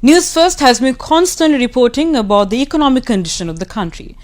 News First has been constantly reporting about the economic condition of the country.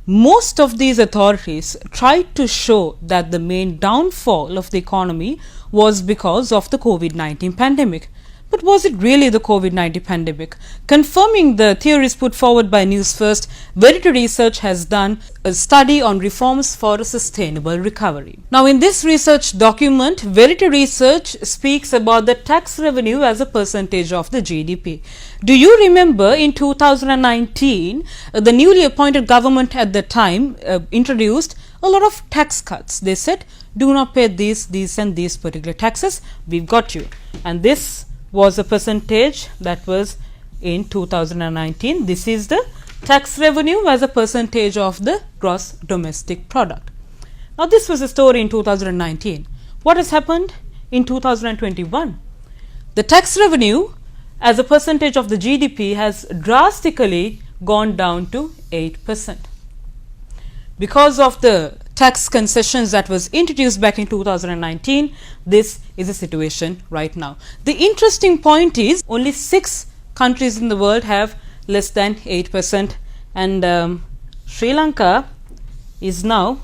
Most of these authorities tried to show that the main downfall of the economy was because of the COVID-19 pandemic. But was it really the COVID-19 pandemic? Confirming the theories put forward by News First, Verity Research has done a study on reforms for a sustainable recovery. Now, in this research document, Verity Research speaks about the tax revenue as a percentage of the GDP. Do you remember in 2019, the newly appointed government at the time introduced a lot of tax cuts? They said, do not pay these and these particular taxes, we've got you. And this was a percentage that was in 2019. This is the tax revenue as a percentage of the gross domestic product. Now, this was a story in 2019. What has happened in 2021? The tax revenue as a percentage of the GDP has drastically gone down to 8%. Because of the tax concessions that was introduced back in 2019, this is the situation right now. The interesting point is only 6 countries in the world have less than 8%, and Sri Lanka is now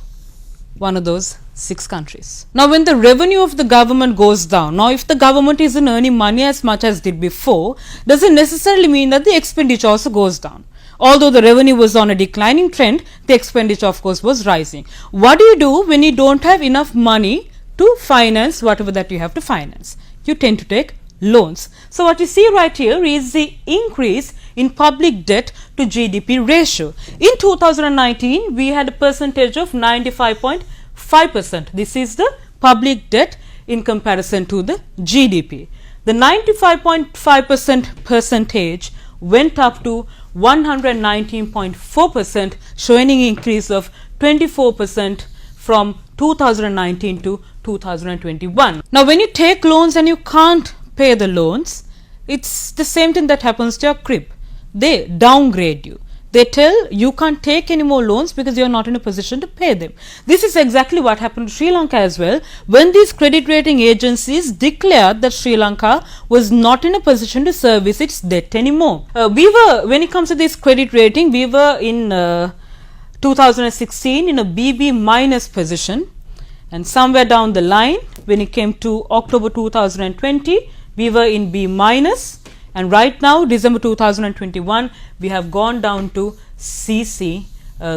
one of those 6 countries. Now, when the revenue of the government goes down, now if the government isn't earning money as much as did before, doesn't necessarily mean that the expenditure also goes down. Although the revenue was on a declining trend, the expenditure of course was rising. What do you do when you don't have enough money to finance whatever that you have to finance? You tend to take loans. So what you see right here is the increase in public debt to GDP ratio. In 2019, we had a percentage of 95.5%. This is the public debt in comparison to the GDP. The 95.5% percentage went up to 119.4%, showing an increase of 24% from 2019 to 2021. Now, when you take loans and you can't pay the loans, it's the same thing that happens to your crib. They downgrade you. They tell you can't take any more loans because you are not in a position to pay them. This is exactly what happened to Sri Lanka as well, when these credit rating agencies declared that Sri Lanka was not in a position to service its debt anymore. When it comes to this credit rating, we were in 2016 in a BB minus position, and somewhere down the line, when it came to October 2020, we were in B minus. And right now, December 2021, we have gone down to CC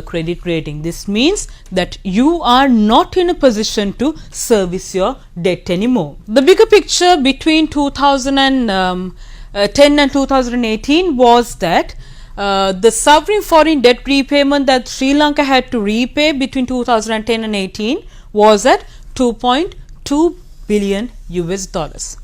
credit rating. This means that you are not in a position to service your debt anymore. The bigger picture between 2010 and 2018 was that the sovereign foreign debt repayment that Sri Lanka had to repay between 2010 and 18 was at 2.2 billion US dollars.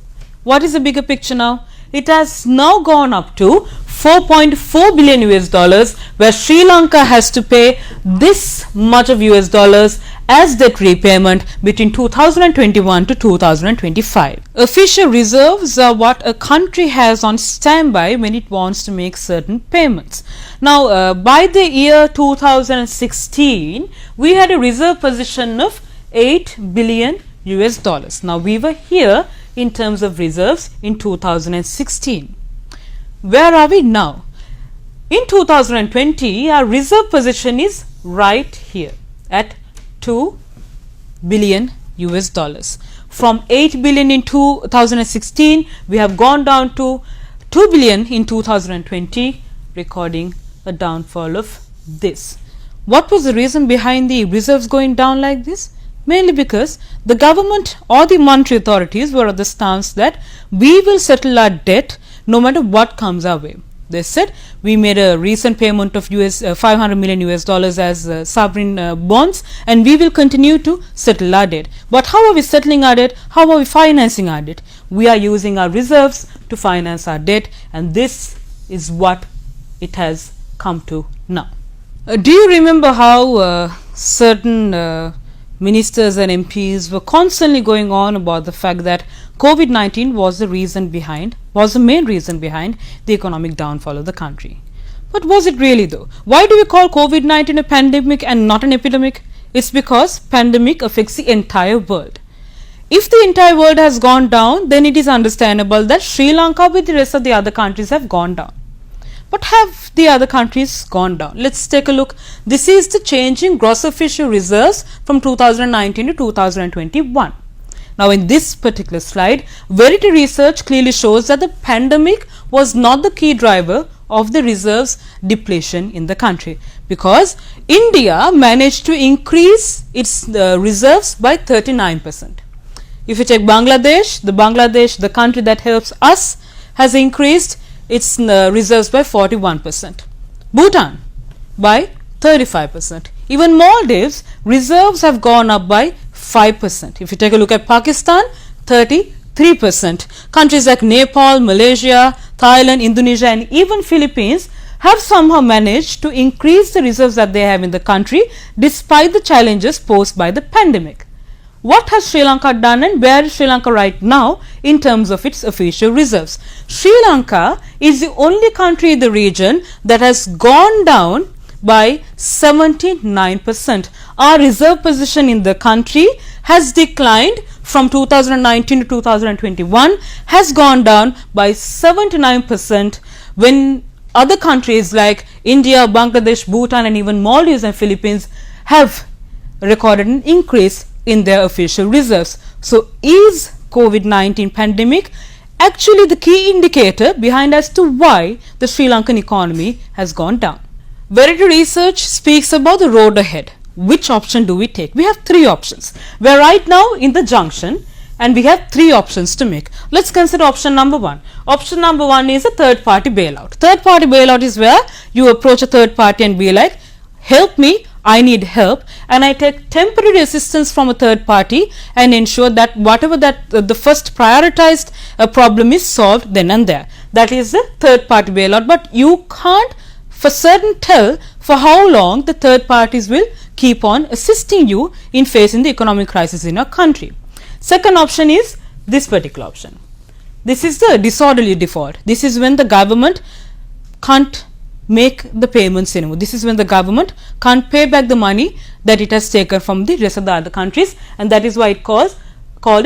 What is the bigger picture now? It has now gone up to 4.4 billion US dollars, where Sri Lanka has to pay this much of US dollars as debt repayment between 2021 to 2025. Official reserves are what a country has on standby when it wants to make certain payments. Now, by the year 2016, we had a reserve position of 8 billion US dollars. Now, we were here in terms of reserves in 2016. Where are we now? In 2020, our reserve position is right here at 2 billion US dollars. From 8 billion in 2016, we have gone down to 2 billion in 2020, recording a downfall of this. What was the reason behind the reserves going down like this? Mainly because the government or the monetary authorities were of the stance that we will settle our debt no matter what comes our way. They said we made a recent payment of 500 million US dollars as sovereign bonds, and we will continue to settle our debt. But how are we settling our debt? How are we financing our debt? We are using our reserves to finance our debt, and this is what it has come to now. Do you remember how certain ministers and MPs were constantly going on about the fact that COVID-19 was the main reason behind the economic downfall of the country? But was it really though? Why do we call COVID-19 a pandemic and not an epidemic? It's because pandemic affects the entire world. If the entire world has gone down, then it is understandable that Sri Lanka with the rest of the other countries have gone down. But have the other countries gone down? Let's take a look. This is the change in gross official reserves from 2019 to 2021. Now, in this particular slide, Verity research clearly shows that the pandemic was not the key driver of the reserves depletion in the country, because India managed to increase its reserves by 39%. If you take Bangladesh, the country that helps us, has increased its reserves by 41%. Bhutan by 35%. Even Maldives reserves have gone up by 5%. If you take a look at Pakistan, 33%. Countries like Nepal, Malaysia, Thailand, Indonesia and even Philippines have somehow managed to increase the reserves that they have in the country despite the challenges posed by the pandemic. What has Sri Lanka done and where is Sri Lanka right now in terms of its official reserves? Sri Lanka is the only country in the region that has gone down by 79%. Our reserve position in the country has declined from 2019 to 2021, has gone down by 79%, when other countries like India, Bangladesh, Bhutan and even Maldives and Philippines have recorded an increase in their official reserves. So, is COVID-19 pandemic actually the key indicator behind as to why the Sri Lankan economy has gone down? Verity research speaks about the road ahead. Which option do we take? We have three options. We are right now in the junction and we have three options to make. Let's consider option number one. Option number one is a third party bailout. Third party bailout is where you approach a third party and be like, help me, I need help, and I take temporary assistance from a third party and ensure that whatever that the first prioritized problem is solved then and there. That is the third party bailout, but you can't for certain tell for how long the third parties will keep on assisting you in facing the economic crisis in your country. Second option is this particular option. This is the disorderly default. This is when the government can't make the payments anymore. This is when the government can't pay back the money that it has taken from the rest of the other countries, and that is why it called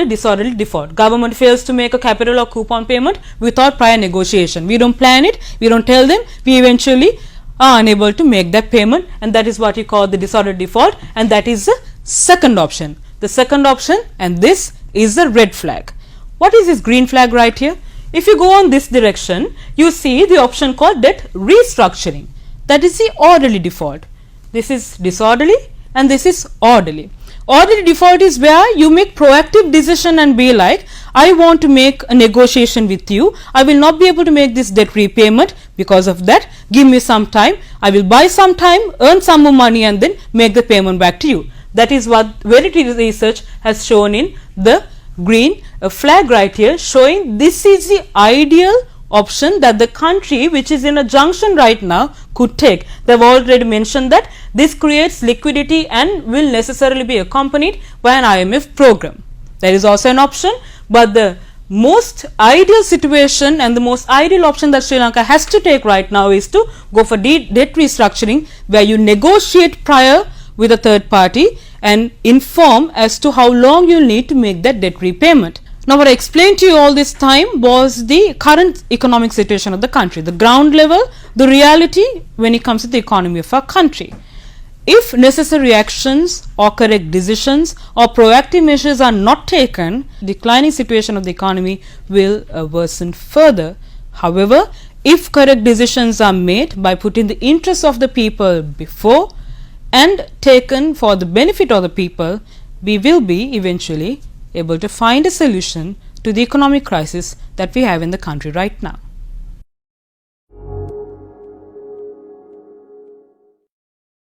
a disorderly default. Government fails to make a capital or coupon payment without prior negotiation. We don't plan it, we don't tell them, we eventually are unable to make that payment, and that is what you call the disorderly default, and that is the second option. The second option, and this is the red flag. What is this green flag right here? If you go on this direction, you see the option called debt restructuring. That is the orderly default. This is disorderly and this is orderly. Orderly default is where you make proactive decision and be like, I want to make a negotiation with you. I will not be able to make this debt repayment because of that. Give me some time. I will buy some time, earn some more money and then make the payment back to you. That is what Verity research has shown in the green flag right here, showing this is the ideal option that the country which is in a junction right now could take. They have already mentioned that this creates liquidity and will necessarily be accompanied by an IMF program. There is also an option, but the most ideal situation and the most ideal option that Sri Lanka has to take right now is to go for debt restructuring, where you negotiate prior with a third party and inform as to how long you need to make that debt repayment. Now, what I explained to you all this time was the current economic situation of the country, the ground level, the reality when it comes to the economy of our country. If necessary actions or correct decisions or proactive measures are not taken, the declining situation of the economy will worsen further. However, if correct decisions are made by putting the interests of the people before and taken for the benefit of the people, we will be eventually able to find a solution to the economic crisis that we have in the country right now.